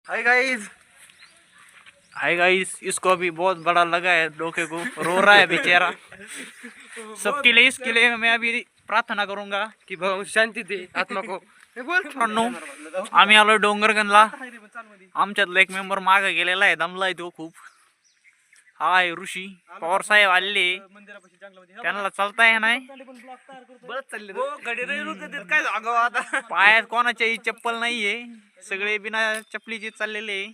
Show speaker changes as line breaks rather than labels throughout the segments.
Hi guys, इसको अभी बहुत बड़ा लगा है डोके को, रो रहा है बेचारा। सबके लिए इसके लिए मैं अभी प्रार्थना करूंगा की भाऊ शांती दे आत्मा को। आम्ही आलो डोंगरगणला, आमच्यातला एक मेंबर मागे गेलेला आहे, दमलाय तो खूप। हाय ऋषी पवार साहेब आलेले, त्यांना चालताय नाही, पायात कोणाच्याही चप्पल नाहीये, सगळे बिना चप्पलीचे चाललेले,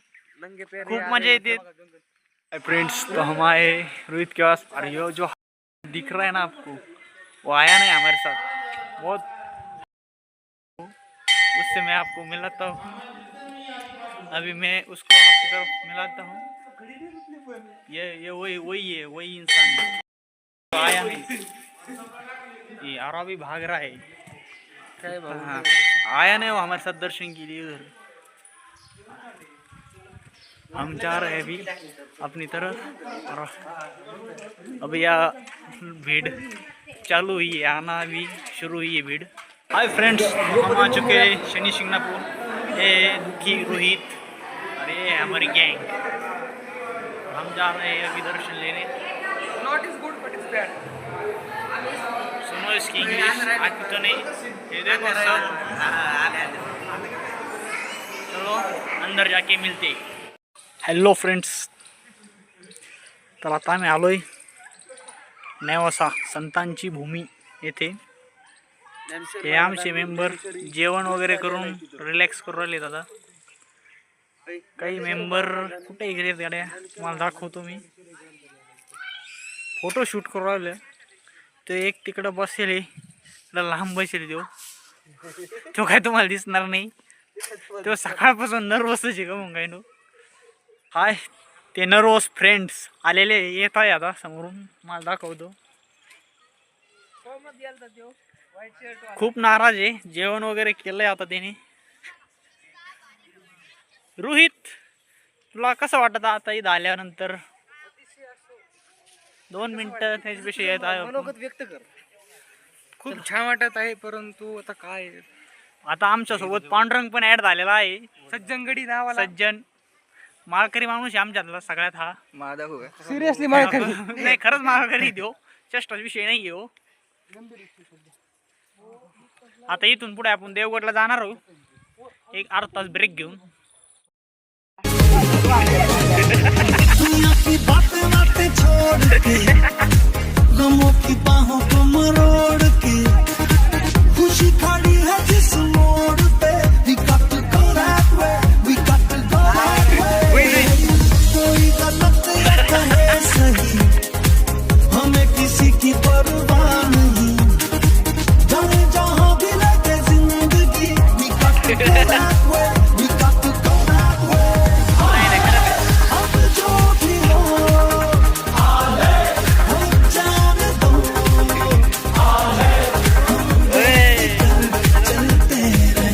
खूप मजा येते। फ्रेंड्स, तो हम आए रोहित के पास, और ये जो दिख रहा है ना आपको, वो आया नहीं हमारे साथ, बहुत उससे मैं आपको मिलाता हूँ। अभी मैं उसको आपकी तरफ मिलाता हूँ। ये वही इंसान है, तो आया नहीं ये, और अभी भाग रहा है। हाँ, आया नहीं वो हमारे साथ दर्शन के लिए उधर। हम जा रहे हैं अभी अपनी तरफ, और अभी यह भीड़ चालू हुई है, आना अभी शुरू हुई है भीड़। हाय फ्रेंड्स, हम आ चुके हैं शनि शिंगणापुर। ये दुखी रोहित और ये हमारी गैंग, हम जा रहे हैं अभी दर्शन लेने।
Not is good but is bad.
सुनो इसकी इंग्लिश आती तो नहीं, ये देखो सब। चलो अंदर जाके मिलते। हॅलो फ्रेंड्स, तर आता आम्ही आलोय नेवासा संतांची भूमी येथे। हे आमचे मेंबर जेवण वगैरे करून रिलॅक्स करून राहिले दादा। काही मेंबर कुठे गेलेत गाड्या, तुम्हाला दाखवतो मी, फोटो शूट करून राहिले। तो एक तिकडे बसेल, लांब बसेल तो काय तुम्हाला दिसणार नाही, तो सकाळपासून नर्वसच आहे का मग काय नो। हाय, ते नर्वस फ्रेंड्स आलेले येत आहे आता समोरून, मला दाखवतो। खूप नाराज आहे, जेवण वगैरे केलंय आता त्याने। रोहित, तुला कसं वाटत आता इथं आल्यानंतर? 2 मिनिटं त्याच्यापेक्षा येत आहे,
मनोगत व्यक्त कर। खूप छान वाटत आहे, परंतु आता काय,
आता आमच्या सोबत पांडुरंग पण ऍड झालेला आहे।
सज्जनगडी नावाला,
सज्जन माळकरी माणूस आहे आमच्यातला सगळ्यात हा।
सिरियसली माळकरी
नाही, खरंच माळकरी देऊ, चेष्टा विषय नाही हो। आता इथून पुढे आपण देवगडला जाणार आहोत, एक अर्धा तास ब्रेक घेऊन।
खुशी खड़ी है जिस मोड़ पे, we got to go that way, we got to go that way। कोई गलत या कहे सही, हमें किसी की परवाह नहीं, जाने जहाँ भी लगे जिंदगी, we got to go that way, we got to go that way। अब जो भी हो, हम जाने दो,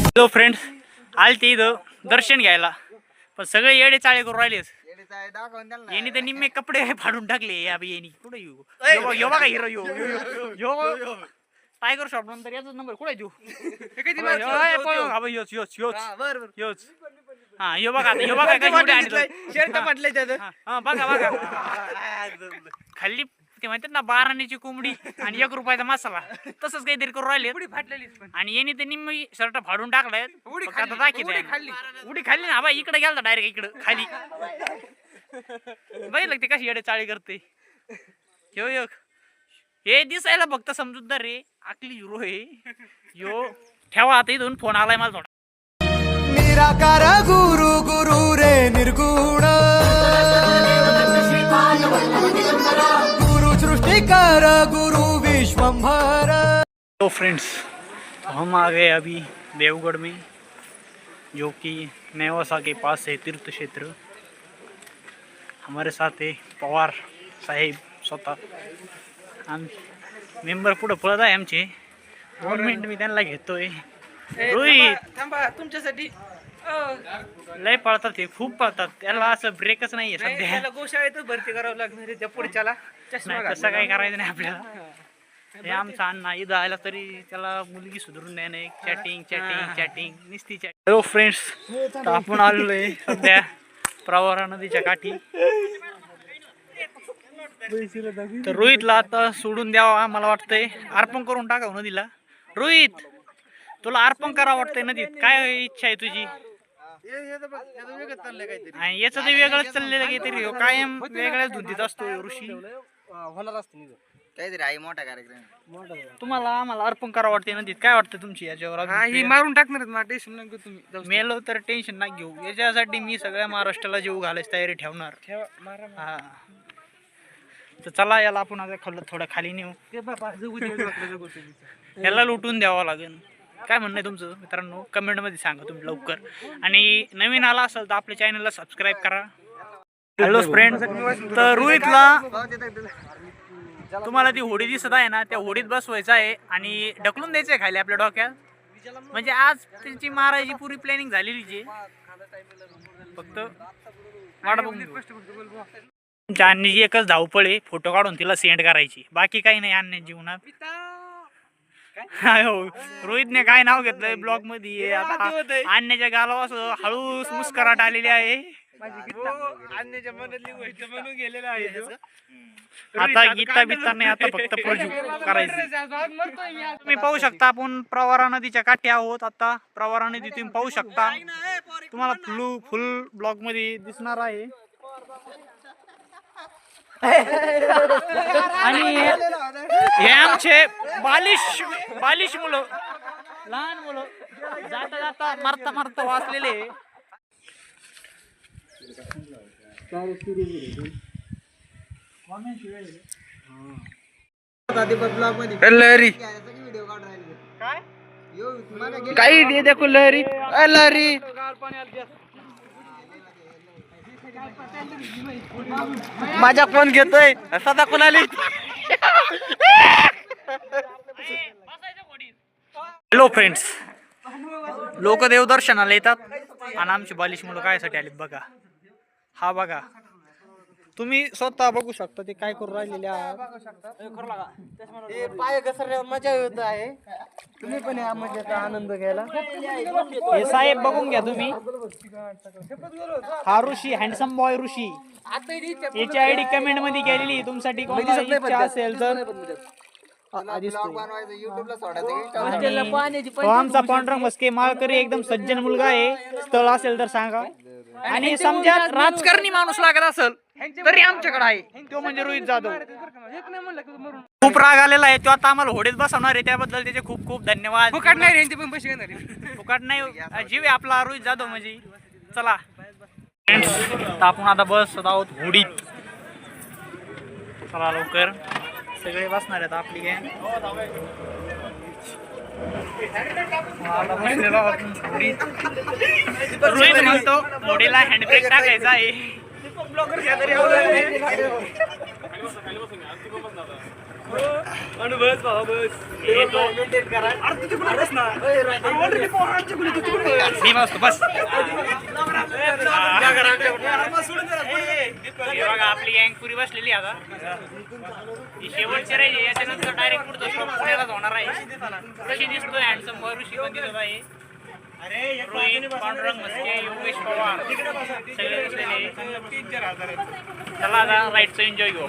हॅलो फ्रेंड्स, आलते इथं दर्शन घ्यायला, पण सगळे येडे चाळे करून राहिलेत। यांनी तर निम्मे कपडे फाडून टाकले। अभी यांनी कुठे येऊ, यो बघा हिरो, यो टायगर शॉप नंतर याचा नंबर कुठे देऊ? योच हा, यो बघा, यो बघा बघा खाल्ली ते म्हणतात ना 12 आण्याची कोंबडी आणि 1 रुपयाचा मसाला, तसंच काहीतरी करून राहिले। आणि यांनी ते निम्मी शर्ट फाडून टाकलाय, उडी खाल्ली ना बाई, इकडे गेला डायरेक्ट इकडं खाली, बघितलं ते कशी येडे चाळी करते। हे दिसायला फक्त समजूतदार रे, आकली हिरो हे यो। ठेवा आता, इथून फोन आलाय मला थोडा।
निराकार गुरु गुरु रे निर्गुण, गुरु सृष्टिकर गुरु विश्वंभर।
तो फ्रेंड्स, हम आ गए अभी देवगढ़ में, जो कि नेवासा के पास है, तीर्थ क्षेत्र। हमारे साथ है पवार साहेब स्वतः, हम मेंबर पुढे पळत आहे आमचे। 2 मिनिट मी त्यांना घेतोय। रोहित
थांबा, तुमच्यासाठी
लय पळतात, ते खूप पळतात, त्याला असं ब्रेकच नाहीये सध्या।
त्याला गोशाळेतच भरती करावं लागणार आहे त्या पुढच्याला।
नाही, तसं काही करायचं नाही आपल्याला, हे आमचा अण्णा इथं आला तरी त्याला मुलगी सुधरून नाही चॅटिंग चॅटिंग चॅटिंग निस्ती चॅटिंग. हॅलो फ्रेंड्स, आपण आलेलो आहे सध्या प्रवरा नदीच्या काठी. तर रोहितला आता सोडून द्यावा मला वाटतंय, अर्पण करून टाकावं नदीला. रोहित, तुला अर्पण करावं वाटतंय नदीत, काय इच्छा आहे तुझी? आणि याचं ते वेगळंच चाललेलं काहीतरी, कायम वेगळ्याच धुंदीत असतो ऋषी.
काहीतरी आहे मोठा कार्यक्रम.
तुम्हाला आम्हाला अर्पण करावं वाटते नदीत, काय वाटतं तुमची याच्यावर?
ही मारून टाकणार आहेत, मला टेन्शन नको तुम्ही जाऊ.
मेलो तर टेन्शन ना घेऊ, याच्यासाठी मी सगळ्या महाराष्ट्राला जीव घालायची तयारी ठेवणार.
ठेवा, मारा.
हा, तर चला याला आपण आता थोडं खाली नेऊ,
ते बाबा जगू दे, जगू दे.
याला लुटून द्यावं लागेल. काय म्हणणं आहे तुमचं मित्रांनो? कमेंटमध्ये सांगा तुम्ही लवकर. आणि नवीन आला असेल तर आपल्या चॅनलला सबस्क्राईब करा. हॅलो फ्रेंड, तर रोहितला तुम्हाला ती होडी दिसत आहे ना, त्या होडीत बसवायचं आहे आणि ढकलून द्यायचं आहे खाली आपल्या डोक्यात. म्हणजे आज त्यांची मारायची पुरी प्लॅनिंग झालेली आहे, फक्त वाट बघून. अन्याची एकच धावपळ आहे, फोटो काढून तिला सेंड करायची, बाकी काही नाही अन्य जीवनात. रोहितने काय नाव घेतलंय ब्लॉग मध्ये, आता अन्याच्या गालावर असं हळूच मुस्कराट आलेली आहे.
अन्याच्या मनातली गोष्ट म्हणून गेलेला आहे.
आता गीता बिता नाही, आता फक्त प्रजू करायचं. तुम्ही पाहू शकता आपण प्रवरा नदीच्या काठी आहोत. आता प्रवरा नदी तुम्ही पाहू शकता, तुम्हाला फुल ब्लॉग मध्ये दिसणार आहे. आणि हे आमचे बालिश मुलं, लहान मुलं जाता जाता मारता मारता वाचलेले.
लहरी काही दे देखो, लहरी लहरी. माझा फोन घेतोय सदा कोणाली.
हॅलो फ्रेंड्स, लोक देवदर्शनाला येतात आणि आमची बालिश मुलं कायसाठी आलीत बघा. हा बघा, तुम्ही स्वतः बघू शकता ते काय करू राहिलेले आहे.
पाय घसरल्यावर मजा येत आहे, तुम्ही पण या मजेचा आनंद घ्यायला.
हे साहेब बघून घ्या तुम्ही, हा ऋषी, हँडसम बॉय ऋषी. याची आयडी कमेंट मध्ये केलेली, तुमसाठी कोणाला इच्छा असेल तर तो आमचा पांढरंग मस्के माळकरी एकदम सज्जन मुलगा आहे. स्थळ असेल तर सांगा. आणि समजा राजकारणी माणूस लागत असेल तरी आमच्याकडे आहे, तो म्हणजे रोहित जाधव. खूप राग आलेला आहे तो, आता आम्हाला होडीत बसवणार आहे, त्याबद्दल त्याचे खूप खूप धन्यवाद.
फुकट नाही रे, पण पैसे घेणार.
फुकट नाही, जीव आहे आपला रोहित जाधव म्हणजे. चला आपण आता बसत आहोत होडीत, चला लवकर. सगळे बसणार आहेत आपली गँग. रोहित म्हणतो होडीला हँडब्रेक टाकायचा आहे. आपली गँग पुरी बसलेली आता, शेवटची राहिली. याच्यानंतर डायरेक्ट पुण्यालाच होणार आहे. कशी दिसतोय हँडसम बॉय ऋषी पण दिसत आहे. रोहित, पांडुरंग मस्के, योगेश पवार सगळे दिसलेले. चला आता राईडचं एन्जॉय घेऊ.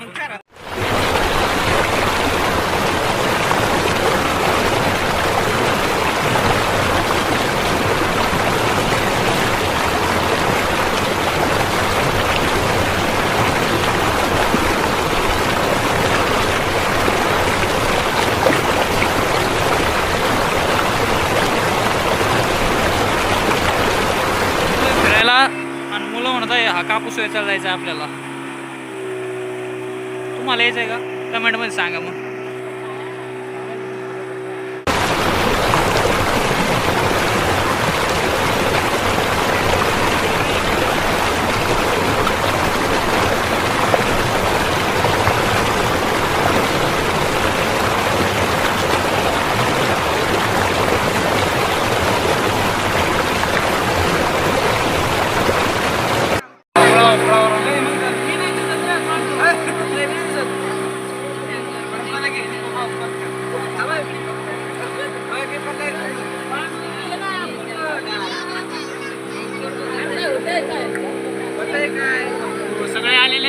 आणि मुलं म्हणत आहे हा कापूस वेचायला जायचा आपल्याला. तुम्हाला यायचंय का? कमेंट मध्ये सांगा मग.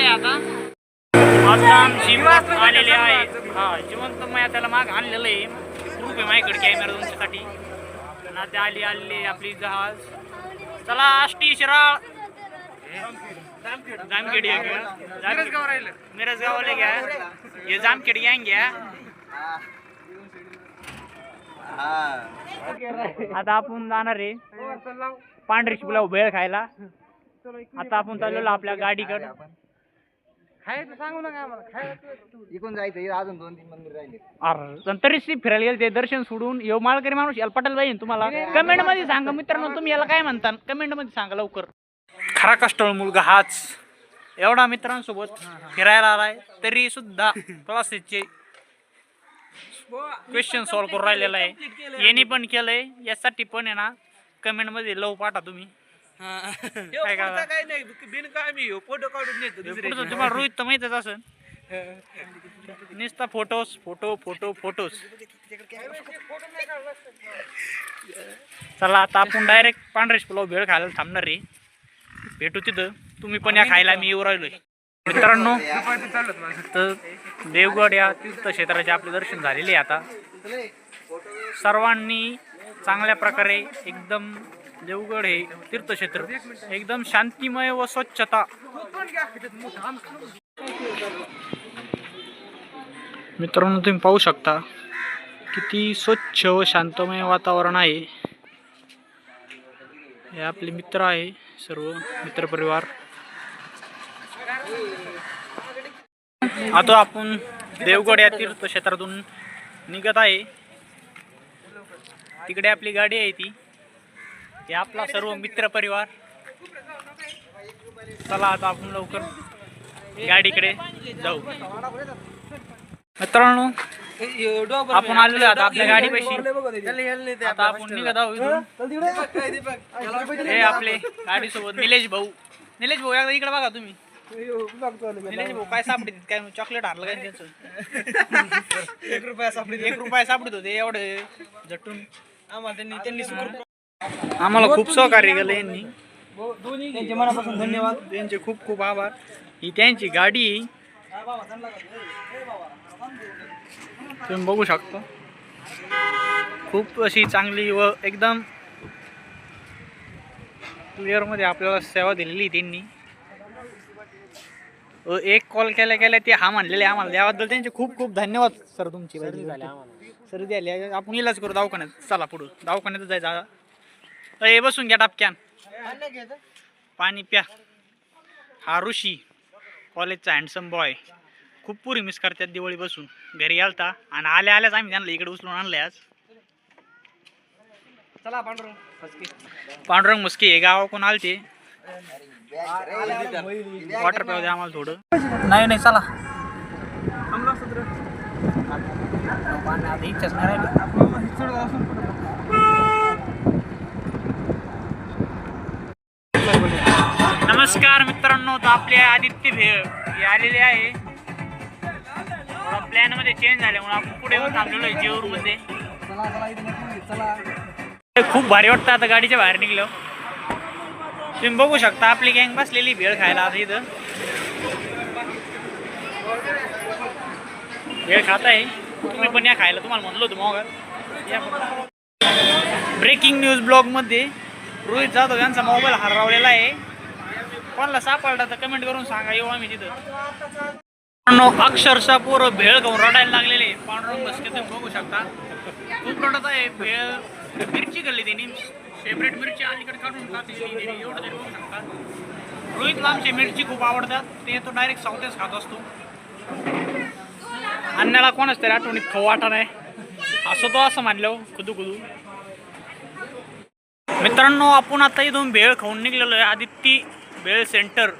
आहे आता. आता आमची बस आलेली आहे. हा जिवंत माया त्याला माग आणलेलं आहे. प्रूफ आहे माझ्याकडे कॅमेरा तुमच्यासाठी. आणि आता आली आपली जहाज. चला आष्टी शिराळ जामखेड मिरजगावला घ्या. हे जामखेड गँग घ्या. आता आपण जाणार आहे पांढरी पुलाव भेळ खायला. आता आपण चाललेलो आपल्या गाडीकडे.
खायचं सांगू नका आम्हाला.
इकडून जायचं अजून 2-3 मंदिर राहिले.
अरे तरीच ती फिरायला गेले ते दर्शन सोडून. येऊ माळकरी माणूस याला पटायला पाहिजे तुम्हाला. कमेंट मध्ये सांगा मित्रांनो तुम्ही याला काय म्हणता. कमेंट मध्ये सांगा लवकर. खरा कष्टाळू मुलगा हाच एवढा मित्रांसोबत फिरायला आलाय तरी सुद्धा क्लासेसचे क्वेश्चन सॉल्व्ह करून राहिलेला आहे. यांनी पण केलंय. यासाठी पण आहे ना कमेंट मध्ये लव पाठा तुम्ही. काय
नाही बिनकामी फोटो काढून नेतो.
तुम्हाला रोहित तर माहितच असेल. नुसता फोटोज फोटो फोटो फोटोज. चला आता आपण डायरेक्ट पांढरेश पुलाव भेळ खायला थांबणार रे. भेटू तिथं. तुम्ही पण या खायला मी येऊ राहिलोय मित्रांनो. तर देवगड या तीर्थक्षेत्राचे आपले दर्शन झालेले आता. सर्वांनी चांगल्या प्रकारे एकदम देवगड हे तीर्थक्षेत्र एकदम शांतिमय व स्वच्छता. मित्रांनो तुम्ही पाहू शकता किती स्वच्छ व शांतमय वातावरण आहे. हे आपले मित्र आहे सर्व मित्रपरिवार. आता आपण देवगड या तीर्थक्षेत्रातून निघत आहे. तिकडे आपली गाडी आहे ती. हे आपला सर्व मित्रपरिवार. चला आता आपण लवकर गाडीकडे जाऊ. मित्रांनो आपण आलेलो आता आपल्या गाडीपाशी. आता आपण निघत आहोत इथून. हे आपले गाडी सोबत निलेश भाऊ. निलेश भाऊ एकदा इकडे बघा तुम्ही. निलेश भाऊ काय सापडत काय चॉकलेट हारलं काय त्यांचं.
1 रुपया सापडे.
1 रुपया सापडत होते एवढे झटून. आम्हाला खूप सहकार्य केलं यांनी. त्यांचे मनापासून धन्यवाद. त्यांचे खूप खूप आभार. ही त्यांची गाडी तुम्ही बघू शकता. खूप अशी चांगली व एकदम क्लिअर मध्ये आपल्याला सेवा दिलेली त्यांनी. एक कॉल केल्या ते हा म्हणलेले आम्हाला त्याबद्दल त्यांचे खूप खूप धन्यवाद सर. तुमची सर्दी आली आपण इलाज करू दवाखान्यात. चला पुढं दवाखान्यात जायचं. हे बसून घ्या टापक्यान पाणी प्या. हा ऋषी कॉलेजचा हँडसम बॉय. खूप पुरी मिस करतात दिवाळी बसून. घरी आलता आणि आल्याच आम्ही त्यांना इकडे उचलून आणलंय आज.
चला पांडुरंग
पांडुरंग मस्के हे गावाकडून आलते. वॉटर प्याव द्या आम्हाला थोडं. नाही चला इच्छाच नाही राहिली. नमस्कार मित्रांनो. तर आपले आदित्य भेळ हे आलेले आहे. प्लॅन मध्ये चेंज झाल्यामुळे आपण पुढे थांबलेलो आहे जेऊर मध्ये. खूप भारी वाटतं आता गाडीच्या बाहेर निघलो. तुम्ही बघू शकता आपली गँग बसलेली भेळ खायला आता इथं. भेळ खात आहे. तुम्ही पण या खायला. तुम्हाला म्हणलो होतं मग. ब्रेकिंग न्यूज ब्लॉग मध्ये रोहित जाधव यांचा मोबाईल हरवलेला आहे. कोणाला सापडला तर कमेंट करून सांगा. येऊ आम्ही तिथं. अक्षरशः पोरं भेळ खाऊन रडायला लागलेले. पांडुरंग मस्के तुम्ही बघू शकता खूप रडत आहे. भेळ मिरची खाल्ली त्यांनी. सेपरेट मिरची अलीकडे काढून खाते एवढं तरी बघू शकता. रोहितला आमची मिरची खूप आवडतात. ते तो डायरेक्ट सावतेच खात असतो. अन्याला कोणाच तरी आठवणीत खाऊ वाटा नाही असं तो असं मानलं खुदू. मित्रांनो आपण आता इथून भेळ खाऊन निघलेलो आहे. आदित्य भेळ सेंटर.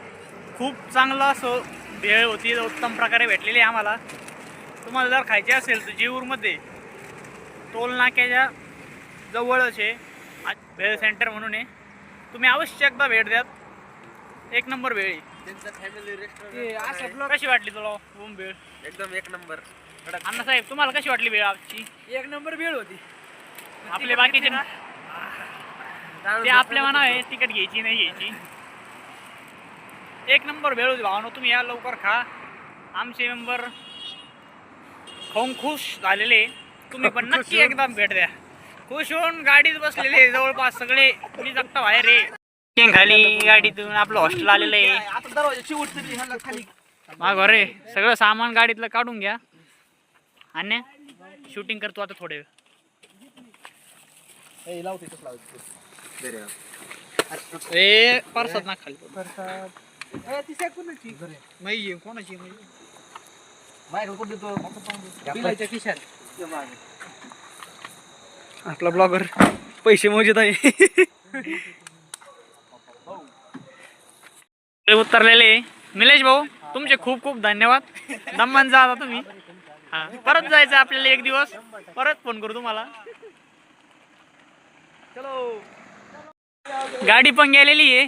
खूप चांगलं असं भेळ होती. उत्तम प्रकारे भेटलेली आहे आम्हाला. तुम्हाला जर खायची असेल तर जेऊरमध्ये टोल नाक्याच्या जवळच आहे भेळ सेंटर म्हणून आहे. तुम्ही अवश्य एकदा भेट द्यात. एक नंबर भेळ आहे. कशी वाटली तुला होम भेळ?
एकदम 1 नंबर.
अण्णासाहेब तुम्हाला कशी वाटली भेळ आजची?
1 नंबर भेळ होती.
आपले बाकीचे ना ते आपल्या मना आहे तिकीट घ्यायची नाही घ्यायची. एक नंबर भेळ होती भावानो, तुम्ही या लवकर खा. आमचे मेंबर खाऊन खुश झालेले, तुम्ही पण नक्की एकदा भेट द्या. खुश होऊन गाडीत बसलेले जवळपास सगळे. मी जगता बाहेर रे खाली गाडीतून आपलं हॉस्टेल आलेलं आहे. माग रे सगळं सामान गाडीतलं काढून घ्या आणि शूटिंग करतो आता थोडे वेळ. ए परसात ना खाली नाही कोणाची आपला ब्लॉगर पैसे मोजत आहे. उतरलेले निलेश भाऊ तुमचे खूप खूप धन्यवाद. दमन जा आता तुम्ही. हा परत जायचं आपल्याला एक दिवस, परत फोन करू तुम्हाला. चलो गाडी पण गेलेली आहे,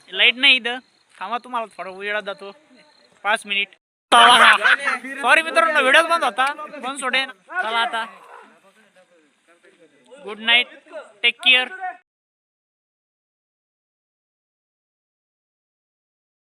लाईट नाही इथं. थांबा तुम्हाला थोडा वेळात जातो 5 मिनिट. सॉरी मित्रांनो व्हिडिओ बंद होता, बंद सोडेन. चला आता गुड नाईट, टेक केअर.